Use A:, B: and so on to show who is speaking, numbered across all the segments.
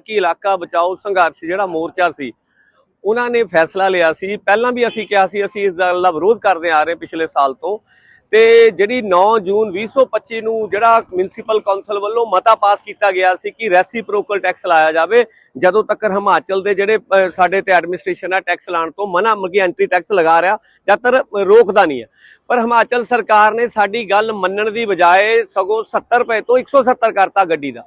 A: कि इलाका बचाओ संघर्ष जिहड़ा मोर्चा सी उन्होंने फैसला लिया सी। पहलां भी असीं कहा सी असीं इस गल दा विरोध करते आ रहे पिछले साल तो ते जिहड़ी 9 जून 2025 नूं जिहड़ा म्यूनसिपल कौंसल वल्लों मता पास किया गया सी कि रेसिप्रोकल टैक्स लाया जाए जदों तक हिमाचल के जिहड़े साडे ते एडमिनिस्ट्रेशन है टैक्स लाने तो मना मगी एंट्री टैक्स लगा रहा जद तक रोकदा नहीं है। पर हिमाचल सरकार ने साडी गल मन्नण दी बजाए सगों 70 रुपए तो 170 करता गड्डी दा।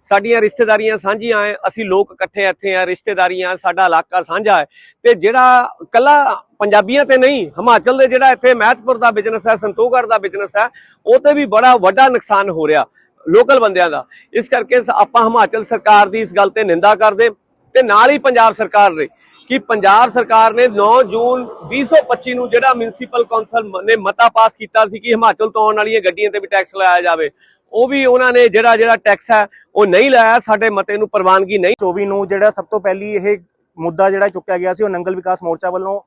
A: साडियां रिश्तेदारियां सांझियां है, असीं लोग इकट्ठे इत्थे आ, रिश्तेदारियां साडा इलाका सांझा है ते जिहड़ा कला पंजाबियां ते नहीं हिमाचल दे जिहड़ा इत्थे महतपुर दा बिजनेस है, संतोखगढ़ दा बिजनेस है, वो ते भी बड़ा वड्डा नुकसान हो रहा लोकल बंदियां दा। इस करके आपां हिमाचल सरकार दी इस गल ते निंदा करदे ते नाल ही पंजाब सरकार दे कि पंजाब सरकार ने 9 जून 2025 नूं जिहड़ा म्यूनसिपल कौंसल ने मता पास किया सी कि हिमाचल तो आउण वालीआं गड्डियां ते भी टैक्स लाया जाए, ਉਹ ਵੀ ਉਹਨਾਂ ਨੇ ਜਿਹੜਾ ਟੈਕਸ ਹੈ ਉਹ ਨਹੀਂ ਲਾਇਆ, ਸਾਡੇ ਮਤੇ ਨੂੰ ਪ੍ਰਵਾਨਗੀ ਨਹੀਂ।
B: 24 ਨੂੰ ਜਿਹੜਾ ਸਭ ਤੋਂ ਪਹਿਲੀ ਇਹ ਮੁੱਦਾ ਜਿਹੜਾ ਚੁੱਕਿਆ ਗਿਆ ਸੀ ਉਹ ਨੰਗਲ ਵਿਕਾਸ ਮੋਰਚਾ ਵੱਲੋਂ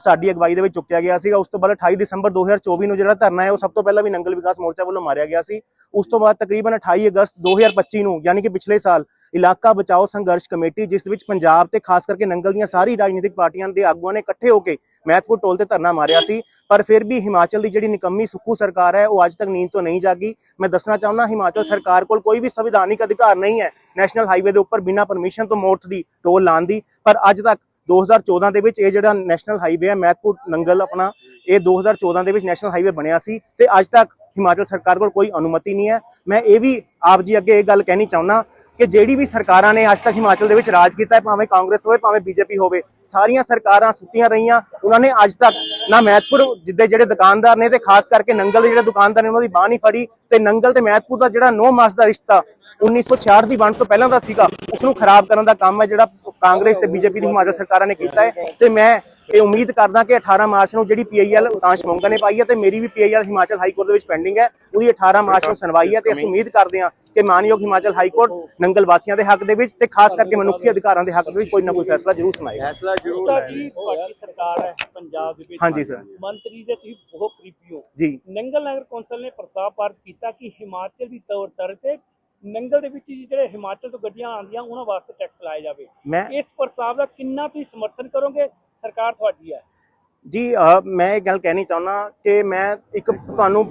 B: ਸਾਡੀ ਅਗਵਾਈ ਦੇ ਵਿੱਚ ਚੁੱਕਿਆ ਗਿਆ ਸੀਗਾ। ਉਸ ਤੋਂ ਬਾਅਦ 28 ਦਸੰਬਰ 2024 ਨੂੰ ਜਿਹੜਾ ਧਰਨਾ ਹੈ ਉਹ ਸਭ ਤੋਂ ਪਹਿਲਾਂ ਵੀ ਨੰਗਲ ਵਿਕਾਸ ਮੋਰਚਾ ਵੱਲੋਂ ਮਾਰਿਆ ਗਿਆ ਸੀ। ਉਸ ਤੋਂ ਬਾਅਦ ਤਕਰੀਬਨ 28 ਅਗਸਤ 2025 ਨੂੰ ਯਾਨੀ ਕਿ ਪਿਛਲੇ ਸਾਲ ਇਲਾਕਾ ਬਚਾਓ ਸੰਘਰਸ਼ ਕਮੇਟੀ ਜਿਸ ਵਿੱਚ ਪੰਜਾਬ ਤੇ ਖਾਸ ਕਰਕੇ ਨੰਗਲ ਦੀਆਂ ਸਾਰੀ ਰਾਜਨੀਤਿਕ ਪਾਰਟੀਆਂ ਦੇ ਆਗੂਆਂ ਨੇ ਇਕੱਠੇ ਹੋ ਕੇ महतपुर टोल से धरना मारिया सी। पर फिर भी हिमाचल की जी निकम्मी सुक्कू सरकार है वो अज तक नींद तो नहीं जागी। मैं दसना चाहना हिमाचल सरकार को कोई भी संविधानिक अधिकार नहीं है नैशनल हाईवे के उपर बिना परमिशन तो मोर्ट की टोल लाने की। पर अज तक 2014 ਦੇ ਵਿੱਚ ਇਹ ਜਿਹੜਾ ਨੈਸ਼ਨਲ ਹਾਈਵੇ ਹੈ महतपुर नंगल अपना ਇਹ 2014 ਦੇ ਵਿੱਚ ਨੈਸ਼ਨਲ ਹਾਈਵੇ ਬਣਿਆ ਸੀ ਤੇ ਅੱਜ ਤੱਕ ਹਿਮਾਚਲ ਸਰਕਾਰ ਕੋਲ ਕੋਈ ਅਨੁਮਤੀ ਨਹੀਂ ਹੈ। मैं ये भी आप जी अगे एक गल कहनी चाहना कि ਜਿਹੜੀ ਵੀ ਸਰਕਾਰਾਂ ਨੇ ਅੱਜ ਤੱਕ ਹਿਮਾਚਲ ਦੇ ਵਿੱਚ ਰਾਜ ਕੀਤਾ ਹੈ, ਭਾਵੇਂ ਕਾਂਗਰਸ ਹੋਵੇ ਭਾਵੇਂ ਬੀਜੇਪੀ ਹੋਵੇ, ਸਾਰੀਆਂ ਸਰਕਾਰਾਂ ਸੁੱਤੀਆਂ ਰਹੀਆਂ। ਉਹਨਾਂ ਨੇ ਅੱਜ ਤੱਕ ਨਾ महतपुर ਜਿੱਦੇ ਜਿਹੜੇ ਦੁਕਾਨਦਾਰ ਨੇ ਤੇ ਖਾਸ ਕਰਕੇ ਨੰਗਲ ਦੇ ਜਿਹੜੇ ਦੁਕਾਨਦਾਰ ਨੇ ਉਹਨਾਂ ਦੀ ਬਾਹ ਨਹੀਂ ਫੜੀ ਤੇ ਨੰਗਲ ਤੇ महतपुर ਦਾ ਜਿਹੜਾ 9 ਮਾਸ ਦਾ ਰਿਸ਼ਤਾ 1966 ਦੀ ਵੰਡ ਤੋਂ ਪਹਿਲਾਂ ਦਾ ਸੀਗਾ ਉਸ ਨੂੰ ਖਰਾਬ ਕਰਨ ਦਾ ਕੰਮ ਹੈ ਜਿਹੜਾ ਕਾਂਗਰਸ ਤੇ ਬੀਜੇਪੀ ਦੀ ਹਿਮਾਚਲ ਸਰਕਾਰਾਂ ਨੇ ਕੀਤਾ ਹੈ। ਤੇ ਮੈਂ ਇਹ ਉਮੀਦ ਕਰਦਾ ਕਿ 18 ਮਾਰਚ ਨੂੰ ਜਿਹੜੀ ਪੀਆਈਐਲ ਕਾਂਸ਼ ਮੰਗਾ ਨੇ ਪਾਈ ਹੈ ਤੇ ਮੇਰੀ ਵੀ ਪੀਆਈਐਲ ਹਿਮਾਚਲ ਹਾਈ ਕੋਰਟ ਦੇ ਵਿੱਚ ਪੈਂਡਿੰਗ ਹੈ, ਉਹਦੀ 18 ਮਾਰਚ ਨੂੰ ਸੁਣਵਾਈ ਹੈ ਤੇ ਅਸੀਂ ਉਮੀਦ ਕਰਦੇ ਹਾਂ ਕਿ ਮਾਨਯੋਗ ਹਿਮਾਚਲ ਹਾਈ ਕੋਰਟ ਨੰਗਲ ਵਾਸੀਆਂ ਦੇ ਹੱਕ ਦੇ ਵਿੱਚ ਤੇ ਖਾਸ ਕਰਕੇ ਮਨੁੱਖੀ ਅਧਿਕਾਰਾਂ ਦੇ ਹੱਕ ਦੇ ਵਿੱਚ ਕੋਈ ਨਾ ਕੋਈ ਫੈਸਲਾ ਜ਼ਰੂਰ ਸੁਣਾਏਗਾ।
C: ਫੈਸਲਾ ਜ਼ਰੂਰ ਜੀ। ਤੁਹਾਡੀ ਸਰਕਾਰ ਹੈ ਪੰਜਾਬ ਦੇ ਵਿੱਚ,
B: ਹਾਂਜੀ ਸਰ,
C: ਮੰਤਰੀ ਦੇ ਤੁਸੀਂ ਬਹੁਤ ਕਰੀਬੀ ਹੋ
B: ਜੀ।
C: ਨੰਗਲ ਨਗਰ ਕੌਂਸਲ ਨੇ ਪ੍ਰਸਤਾਵ ਪਾਰਿਤ ਕੀਤਾ ਕਿ ਹਿਮਾਚਲ ਦੀ ਤੌਰ ਤੇ ਨੰਗਲ ਦੇ ਵਿੱਚ ਜਿਹੜੇ ਹਿਮਾਚਲ ਤੋਂ ਗੱਡੀਆਂ ਆਉਂਦੀਆਂ ਉਹਨਾਂ ਵਾਸਤੇ ਟੈਕਸ ਲਾਇਆ ਜਾਵੇ। ਇਸ ਪ੍ਰਸਤਾਵ ਦਾ ਕਿੰਨਾ ਤੁਸੀਂ ਸਮਰਥਨ ਕਰੋਗੇ? ਸਰਕਾਰ ਤੁਹਾਡੀ ਹੈ
B: जी। मैं एक गल कहनी चाहना कि मैं एक तुहानू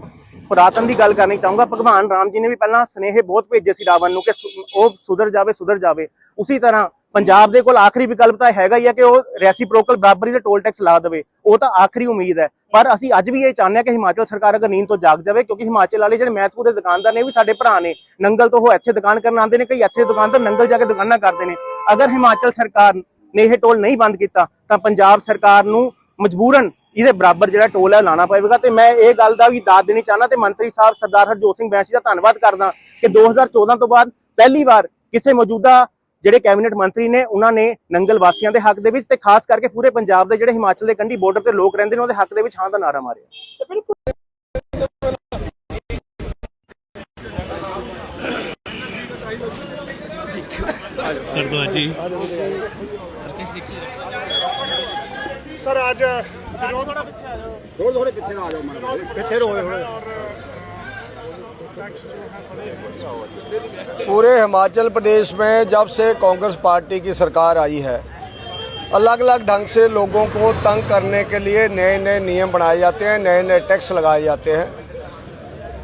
B: पुरातन की गल करनी चाहूँगा। भगवान राम जी ने भी पहला स्नेह बहुत भेजे सी रावण नूं कि वो सुधर जाए। उसी तरह पंजाब दे कोल आखिरी विकल्प तो हैगा ही है कि वो रेसिप्रोकल बराबरी दे टोल टैक्स ला देवे, वो तो आखिरी उम्मीद है। पर असीं अज भी ये चाहते हैं कि हिमाचल सरकार अगर नींद तो जाग जाए, क्योंकि हिमाचल वाले जिहड़े महतपुर के दुकानदार ने भी साडे भरा ने, नंगल तो वो इत्थे दुकान करन आंदे ने, कई इत्थे दुकानदार नंगल जाके दुकानां करदे ने। अगर हिमाचल सरकार ने यह टोल नहीं बंद किया तो पंजाब सरकार नूं मजबूरन ਇਹਦੇ ਬਰਾਬਰ ਜਿਹੜਾ ਟੋਲ ਹੈ ਲਾਣਾ ਪਵੇਗਾ। ਤੇ ਮੈਂ ਇਹ ਗੱਲ ਦਾ ਵੀ ਦਾਦ ਦੇਣੀ ਚਾਹਨਾ ਤੇ ਮੰਤਰੀ ਸਾਹਿਬ ਸਰਦਾਰ ਹਰਜੋਤ ਸਿੰਘ ਬੈਂਸੀ ਦਾ ਧੰਨਵਾਦ ਕਰਦਾ ਕਿ 2014 ਤੋਂ ਬਾਅਦ ਪਹਿਲੀ ਵਾਰ ਕਿਸੇ ਮੌਜੂਦਾ ਜਿਹੜੇ ਕੈਬਨਿਟ ਮੰਤਰੀ ਨੇ ਉਹਨਾਂ ਨੇ ਨੰਗਲ ਵਾਸੀਆਂ ਦੇ ਹੱਕ ਦੇ ਵਿੱਚ ਤੇ ਖਾਸ ਕਰਕੇ ਪੂਰੇ ਪੰਜਾਬ ਦੇ ਜਿਹੜੇ ਹਿਮਾਚਲ ਦੇ ਕੰਢੀ ਬਾਰਡਰ ਤੇ ਲੋਕ ਰਹਿੰਦੇ ਨੇ ਉਹਦੇ ਹੱਕ ਦੇ ਵਿੱਚ ਹਾਂ ਦਾ ਨਾਰਾ ਮਾਰਿਆ।
C: ਬਿਲਕੁਲ
D: सर आज
E: पूरे हिमाचल प्रदेश में जब से कांग्रेस पार्टी की सरकार आई है अलग अलग ढंग से लोगों को तंग करने के लिए नए नए नियम बनाए जाते हैं, नए नए टैक्स लगाए जाते हैं।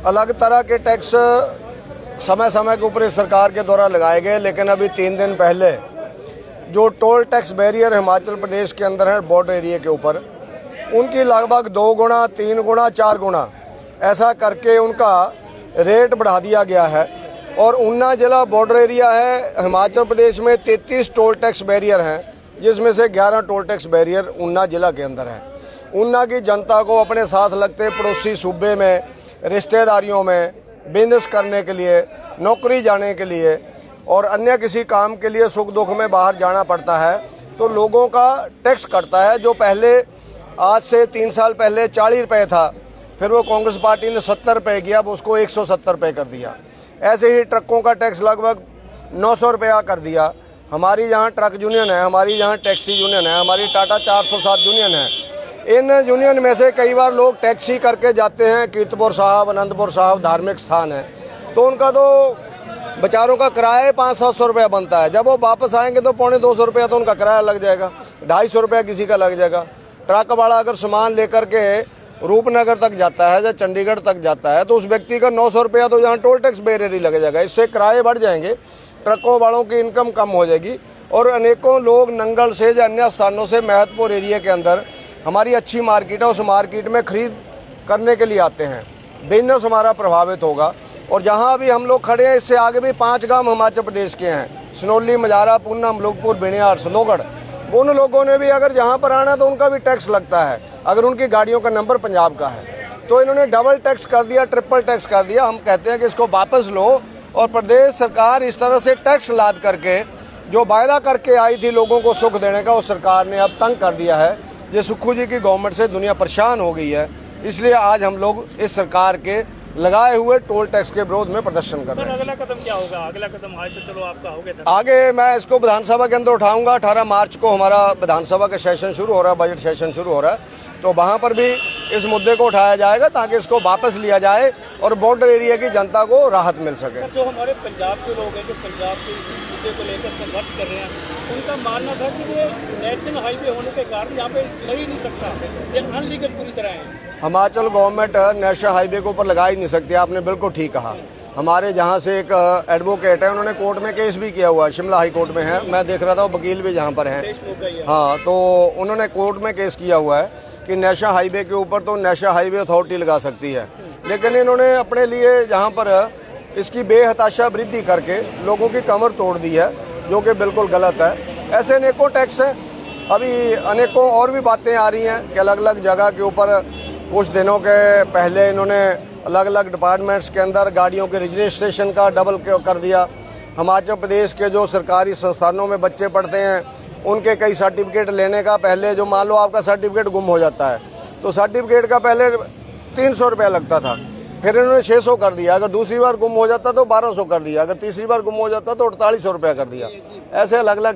E: अलग तरह के टैक्स समय समय के ऊपर इस सरकार के द्वारा लगाए गए, लेकिन अभी 3 दिन पहले जो toll tax barrier Himachal Pradesh के अंदर है बॉर्डर एरिया के ऊपर, उनकी लगभग 2 गुना 3 गुना 4 गुना ऐसा करके उनका रेट बढ़ा दिया गया है। और ऊना जिला बॉर्डर एरिया है, हिमाचल प्रदेश में 33 टोल टैक्स बैरियर हैं, जिसमें से 11 टोल टैक्स बैरियर ऊना जिला के अंदर हैं। ऊना की जनता को अपने साथ लगते पड़ोसी सूबे में, रिश्तेदारियों में, बिजनेस करने के लिए, नौकरी जाने के लिए और अन्य किसी काम के लिए सुख दुख में बाहर जाना पड़ता है तो लोगों का टैक्स कटता है। जो पहले आज से 3 साल पहले 40 रुपये था, फिर वो कांग्रेस पार्टी ने 70 रुपये किया, अब उसको 170 रुपये कर दिया। ऐसे ही ट्रकों का टैक्स लगभग 900 रुपया कर दिया। हमारी यहाँ ट्रक यूनियन है, हमारी यहाँ टैक्सी यूनियन है, हमारी टाटा 407 यूनियन है। इन यूनियन में से कई बार लोग टैक्सी करके जाते हैं, कीर्तपुर साहब, अनंतपुर साहब धार्मिक स्थान है, तो उनका तो बेचारों का किराया 500-700 रुपया बनता है। जब वो वापस आएंगे तो 250 रुपया तो उनका किराया लग जाएगा, 250 रुपया किसी का लग जाएगा। ट्रक वाला अगर सामान लेकर के रूपनगर तक जाता है या चंडीगढ़ तक जाता है तो उस व्यक्ति का 900 रुपया तो यहाँ टोल टैक्स बेरेरी लग जाएगा। इससे किराए बढ़ जाएंगे, ट्रकों वालों की इनकम कम हो जाएगी और अनेकों लोग नंगल से या अन्य स्थानों से महतपुर एरिया के अंदर हमारी अच्छी मार्केट है, उस मार्केट में खरीद करने के लिए आते हैं। बिजनेस हमारा प्रभावित होगा। और जहाँ अभी हम लोग खड़े हैं इससे आगे भी 5 गांव हिमाचल प्रदेश के हैं, सनोली, मजारा, पूना, मलूकपुर, बिनियार, सनोगढ़। उन लोगों ने भी अगर जहाँ पर आना तो उनका भी टैक्स लगता है अगर उनकी गाड़ियों का नंबर पंजाब का है। तो इन्होंने डबल टैक्स कर दिया, ट्रिपल टैक्स कर दिया। हम कहते हैं कि इसको वापस लो और प्रदेश सरकार इस तरह से टैक्स लाद करके जो वायदा करके आई थी लोगों को सुख देने का, उस सरकार ने अब तंग कर दिया है। ये सुक्खू जी की गवर्नमेंट से दुनिया परेशान हो गई है, इसलिए आज हम लोग इस सरकार के लगाए हुए टोल टैक्स के विरोध में प्रदर्शन कर रहे हैं।
C: अगला कदम क्या होगा? अगला कदम आज तो चलो आपका हो गया,
E: आगे मैं इसको विधानसभा के अंदर उठाऊंगा। 18 मार्च को हमारा विधानसभा का सेशन शुरू हो रहा है, बजट सेशन शुरू हो रहा है, तो वहां पर भी इस मुद्दे को उठाया जाएगा ताकि इसको वापस लिया जाए और बॉर्डर एरिया की जनता को राहत मिल सके।
C: जो हमारे पंजाब के लोग हैं जो पंजाब के इस मुद्दे को लेकर संघर्ष कर रहे हैं, उनका मानना था कि ये नेशनल हाईवे होने के कारण यहाँ पे लग ही नहीं सकता, ये अनलीगल पूरी तरह है।
E: हिमाचल गवर्नमेंट नेशनल हाईवे के ऊपर लगा ही नहीं सकती, आपने बिल्कुल ठीक कहा। हमारे जहाँ से एक एडवोकेट है, उन्होंने कोर्ट में केस भी किया हुआ है, शिमला हाई कोर्ट में है, मैं देख रहा था, वो वकील भी जहाँ पर हैं। हाँ, तो उन्होंने कोर्ट में केस किया हुआ है कि नेशनल हाईवे के ऊपर तो नेशनल हाईवे अथॉरिटी लगा सकती है, लेकिन इन्होंने अपने लिए जहाँ पर इसकी बेहताशा वृद्धि करके लोगों की कमर तोड़ दी है, जो कि बिल्कुल गलत है। ऐसे अनेकों टैक्स हैं, अभी अनेकों और भी बातें आ रही हैं कि अलग अलग जगह के ऊपर कुछ दिनों के पहले इन्होंने अलग अलग डिपार्टमेंट्स के अंदर गाड़ियों के रजिस्ट्रेशन का डबल कर दिया। हिमाचल प्रदेश के जो सरकारी संस्थानों में बच्चे पढ़ते हैं उनके कई सर्टिफिकेट लेने का पहले, जो मान लो आपका सर्टिफिकेट गुम हो जाता है तो सर्टिफिकेट का पहले 300 रुपया लगता था, फिर इन्होंने 600 कर दिया। अगर दूसरी बार गुम हो जाता तो 1200 कर दिया, अगर तीसरी बार गुम हो जाता तो 4800 रुपया कर दिया। ऐसे अलग अलग